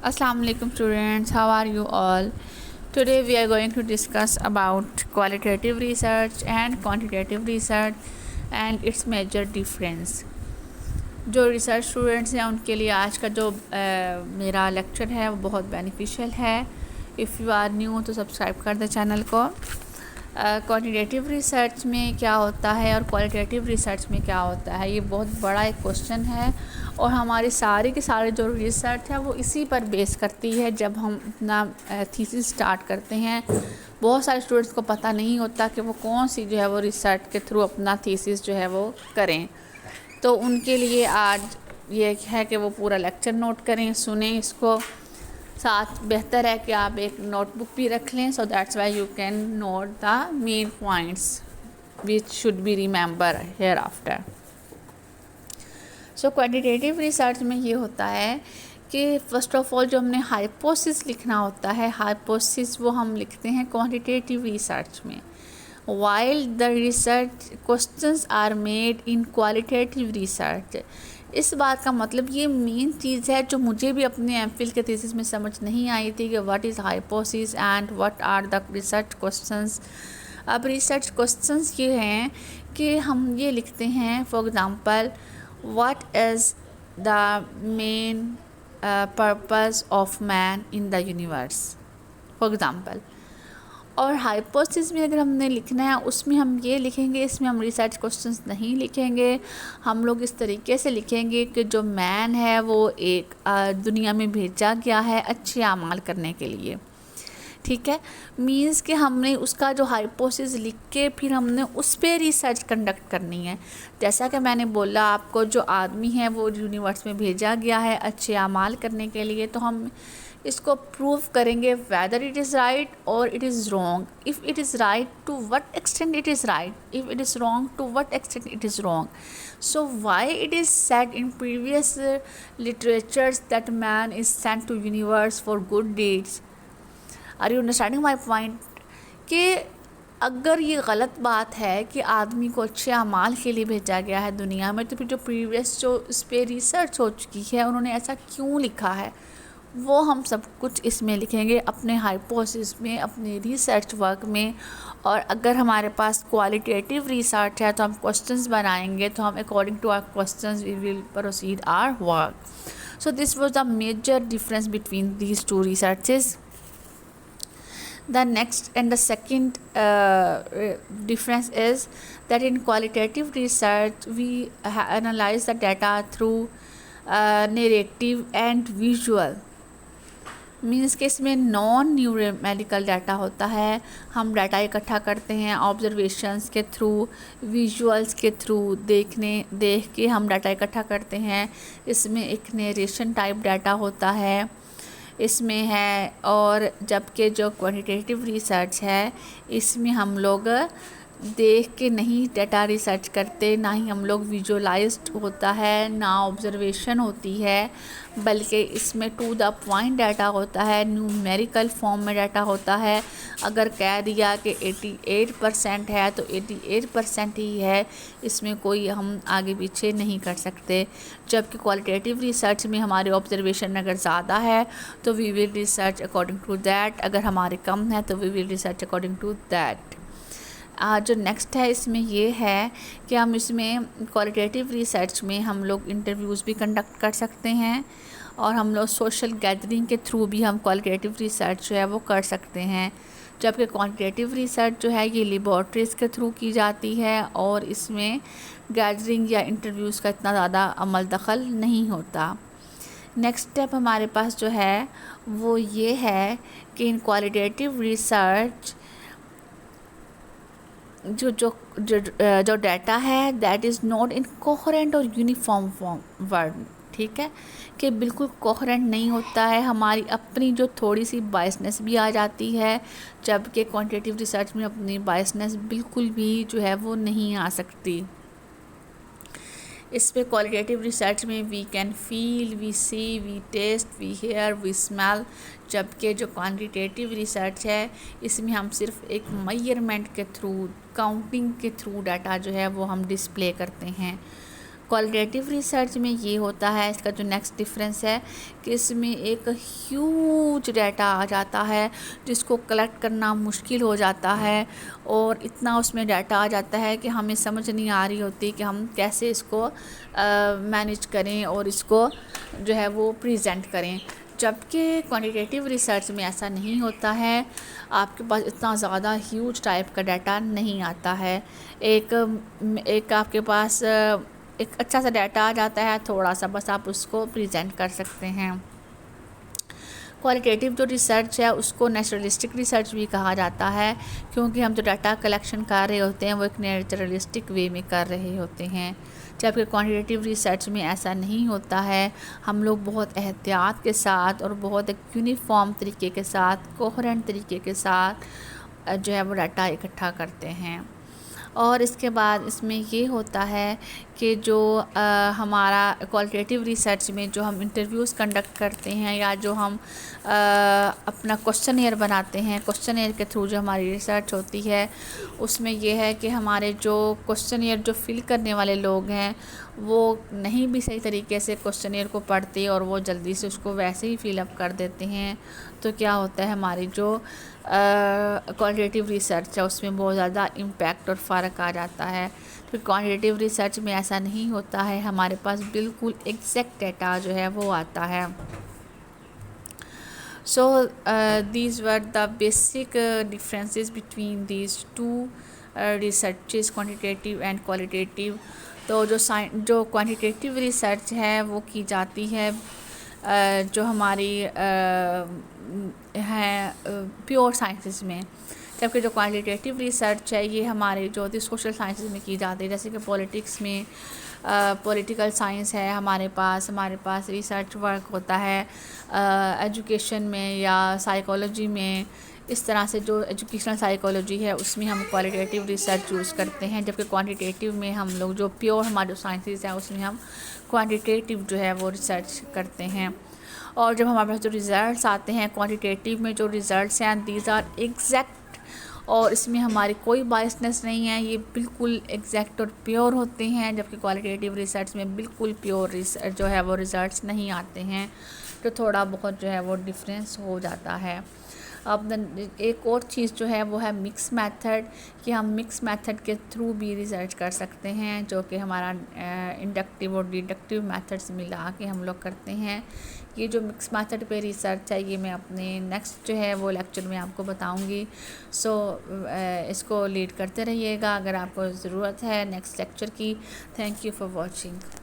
Assalamu alaikum students, how are you all? Today we are going to discuss about qualitative research and quantitative research and its major difference. جو research students ہیں ان کے لیے آج کا جو میرا lecture ہے وہ بہت بینیفیشیل ہے. اف یو آر نیو تو سبسکرائب کر دیں چینل کو. کوانٹیٹیو ریسرچ میں کیا ہوتا ہے اور کوالٹیٹیو ریسرچ میں کیا ہوتا ہے، یہ بہت بڑا ایک کوشچن ہے اور ہماری ساری کی ساری جو ریسرچ ہے وہ اسی پر بیس کرتی ہے. جب ہم اپنا تھیسس سٹارٹ کرتے ہیں بہت سارے اسٹوڈنٹس کو پتہ نہیں ہوتا کہ وہ کون سی جو ہے وہ ریسرچ کے تھرو اپنا تھیسس جو ہے وہ کریں. تو ان کے لیے آج یہ ہے کہ وہ پورا لیکچر نوٹ کریں، سنیں اس کو. ساتھ بہتر ہے کہ آپ ایک نوٹ بک بھی رکھ لیں، so that's why you can note the main points which should be remember here after. So quantitative research میں یہ ہوتا ہے کہ فرسٹ آف آل جو ہم نے ہائپوسس لکھنا ہوتا ہے، ہائپوسس وہ ہم لکھتے ہیں کوانٹیٹیو ریسرچ میں. while the research questions are made in qualitative research. اس بات کا مطلب یہ مین چیز ہے جو مجھے بھی اپنے ایم فل کے تھیسس میں سمجھ نہیں آئی تھی کہ what is hypothesis and what are the research questions. اب ریسرچ کوسچنس یہ ہیں کہ ہم یہ لکھتے ہیں for example what is the main purpose of man in the universe for example. اور ہائپوسس میں اگر ہم نے لکھنا ہے اس میں ہم یہ لکھیں گے، اس میں ہم ریسرچ کوسچنس نہیں لکھیں گے. ہم لوگ اس طریقے سے لکھیں گے کہ جو مین ہے وہ ایک دنیا میں بھیجا گیا ہے اچھے اعمال کرنے کے لیے. ٹھیک ہے، مینس کہ ہم نے اس کا جو ہائپوسس لکھ کے پھر ہم نے اس پہ ریسرچ کنڈکٹ کرنی ہے. جیسا کہ میں نے بولا آپ کو، جو آدمی ہے وہ یونیورس میں بھیجا گیا ہے اچھے اعمال کرنے کے لیے، تو ہم اس کو پروو کریں گے ویدر اٹ از رائٹ اور it is wrong. If it is right to what extent it is right, if it is wrong to what extent it is wrong. So why it is said in previous literatures that man is sent to universe for good deeds. Are you understanding my point? کہ اگر یہ غلط بات ہے کہ آدمی کو اچھے اعمال کے لیے بھیجا گیا ہے دنیا میں، تو پھر جو پریویس جو اس پہ ریسرچ ہو چکی ہے انہوں نے ایسا کیوں لکھا ہے، وہ ہم سب کچھ اس میں لکھیں گے اپنے ہائپوسس میں، اپنے ریسرچ ورک میں. اور اگر ہمارے پاس کوالٹیٹیو ریسرچ ہے تو ہم کوسچنز بنائیں گے، تو ہم according to our questions we will proceed our work. So this was the major difference between these two researches. The next and the second difference is that in qualitative research we analyze the data through narrative and visual. Means کہ اس میں naan numerical data ہوتا ہے. ہم data اکٹھا کرتے ہیں observations کے through, visuals کے تھرو، دیکھ کے ہم ڈیٹا اکٹھا کرتے ہیں. اس میں ایک نیریشن ٹائپ ڈیٹا ہوتا ہے اس میں ہے. اور جبکہ جو کوانٹیٹیو ریسرچ ہے اس میں ہم لوگ دیکھ کے نہیں ڈیٹا ریسرچ کرتے، نہ ہی ہم لوگ ویژولائزڈ ہوتا ہے، نہ آبزرویشن ہوتی ہے، بلکہ اس میں ٹو دا پوائنٹ ڈیٹا ہوتا ہے، نیومیریکل فارم میں ڈیٹا ہوتا ہے. اگر کہہ دیا کہ 88% ہے تو 88% ہی ہے، اس میں کوئی ہم آگے پیچھے نہیں کر سکتے. جبکہ کوالٹیٹیو ریسرچ میں ہماری آبزرویشن اگر زیادہ ہے تو وی ول ریسرچ اکارڈنگ ٹو دیٹ، اگر ہمارے کم ہے تو وی ول ریسرچ اکارڈنگ ٹو دیٹ. جو نیکسٹ ہے اس میں یہ ہے کہ ہم اس میں کوالٹیٹیو ریسرچ میں ہم لوگ انٹرویوز بھی کنڈکٹ کر سکتے ہیں، اور ہم لوگ سوشل گیدرنگ کے تھرو بھی ہم کوالٹیٹیو ریسرچ جو ہے وہ کر سکتے ہیں. جبکہ کوانٹیٹیو ریسرچ جو ہے یہ لیبارٹریز کے تھرو کی جاتی ہے اور اس میں گیدرنگ یا انٹرویوز کا اتنا زیادہ عمل دخل نہیں ہوتا. نیکسٹ اسٹیپ ہمارے پاس جو ہے وہ یہ ہے کہ ان کوالٹیٹیو ریسرچ جو ڈیٹا ہے that is not in coherent اور یونیفارم ورڈ. ٹھیک ہے، کہ بالکل کوہرنٹ نہیں ہوتا ہے، ہماری اپنی جو تھوڑی سی بائسنس بھی آ جاتی ہے. جبکہ کوانٹیٹیو ریسرچ میں اپنی بائسنس بالکل بھی جو ہے وہ نہیں آ سکتی. اس پہ کوالٹیٹیو ریسرچ میں we can feel, we see, we taste, we hear, we smell. جبکہ جو کوانٹیٹیو ریسرچ ہے اس میں ہم صرف ایک میئرمنٹ کے تھرو، کاؤنٹنگ کے تھرو ڈیٹا جو ہے وہ ہم ڈسپلے کرتے ہیں. کوالٹیٹیو ریسرچ میں یہ ہوتا ہے، اس کا جو نیکسٹ ڈفرینس ہے کہ اس میں ایک ہیوج ڈیٹا آ جاتا ہے جس کو کلیکٹ کرنا مشکل ہو جاتا ہے، اور اتنا اس میں ڈیٹا آ جاتا ہے کہ ہمیں سمجھ نہیں آ رہی ہوتی کہ ہم کیسے اس کو مینیج کریں اور اس کو جو ہے وہ پریزنٹ کریں. جبکہ کوانٹیٹیو ریسرچ میں ایسا نہیں ہوتا ہے، آپ کے پاس اتنا زیادہ ہیوج ٹائپ کا ڈیٹا نہیں آتا ہے. ایک آپ کے پاس ایک اچھا سا ڈیٹا آ جاتا ہے، تھوڑا سا بس آپ اس کو پریزنٹ کر سکتے ہیں. کوالٹیٹیو جو ریسرچ ہے اس کو نیچرلسٹک ریسرچ بھی کہا جاتا ہے، کیونکہ ہم جو ڈیٹا کلیکشن کر رہے ہوتے ہیں وہ ایک نیچرلسٹک وے میں کر رہے ہوتے ہیں. جبکہ کوانٹیٹیو ریسرچ میں ایسا نہیں ہوتا ہے، ہم لوگ بہت احتیاط کے ساتھ اور بہت ایک یونیفارم طریقے کے ساتھ، کوہرنٹ طریقے کے ساتھ جو ہے وہ ڈیٹا اکٹھا کرتے ہیں. اور اس کے بعد اس میں یہ ہوتا ہے کہ جو ہمارا کوالٹیٹیو ریسرچ میں جو ہم انٹرویوز کنڈکٹ کرتے ہیں یا جو ہم اپنا کوسچنیئر بناتے ہیں، کوسچنیئر کے تھرو جو ہماری ریسرچ ہوتی ہے، اس میں یہ ہے کہ ہمارے جو کوسچنیئر جو فل کرنے والے لوگ ہیں وہ نہیں بھی صحیح طریقے سے کوسچنیئر کو پڑھتے اور وہ جلدی سے اس کو ویسے ہی فل اپ کر دیتے ہیں. تو کیا ہوتا ہے، ہماری جو کوالٹیٹیو ریسرچ ہے اس میں بہت زیادہ امپیکٹ اور فرق آ جاتا ہے. پھر کوانٹیٹیو ریسرچ میں ایسا نہیں ہوتا ہے، ہمارے پاس بالکل ایگزیکٹ ڈیٹا جو ہے وہ آتا ہے. So these were the basic differences between these two researches, quantitative and qualitative. تو جو کوانٹیٹیو ریسرچ ہے وہ کی جاتی ہے جو ہماری ہے پیور سائنسز میں، جبکہ جو کوانٹیٹیو ریسرچ ہے یہ ہمارے جو ہوتی ہے سوشل سائنسز میں کی جاتی ہے. جیسے کہ پولیٹکس میں پولیٹیکل سائنس ہے ہمارے پاس ریسرچ ورک ہوتا ہے. ایجوکیشن میں یا سائیکالوجی میں، اس طرح سے جو ایجوکیشنل سائیکالوجی ہے اس میں ہم کوالٹیٹیو ریسرچ یوز کرتے ہیں. جبکہ کوانٹیٹیو میں ہم لوگ جو پیور ہمارے جو سائنسز ہیں اس میں ہم کوانٹیٹیو جو ہے وہ ریسرچ کرتے ہیں. اور جب ہمارے پاس جو ریزلٹس آتے ہیں کوانٹیٹیو میں، جو ریزلٹس ہیں دیز آر ایگزیکٹ، اور اس میں ہماری کوئی بائسنس نہیں ہے، یہ بالکل ایگزیکٹ اور پیور ہوتے ہیں. جبکہ کوالٹیٹیو ریسرچ میں بالکل پیور جو ہے وہ ریزلٹس نہیں آتے ہیں، تو تھوڑا بہت جو ہے وہ ڈفرینس ہو جاتا ہے. اب ایک اور چیز جو ہے وہ ہے مکس میتھڈ، کہ ہم مکس میتھڈ کے تھرو بھی ریسرچ کر سکتے ہیں، جو کہ ہمارا انڈکٹیو اور ڈیڈکٹیو میتھڈس ملا کے ہم لوگ کرتے ہیں. یہ جو مکس میتھڈ پہ ریسرچ ہے یہ میں اپنے نیکسٹ جو ہے وہ لیکچر میں آپ کو بتاؤں گی. سو اس کو لیڈ کرتے رہیے گا اگر آپ کو ضرورت ہے نیکسٹ لیکچر کی. Thank you for watching.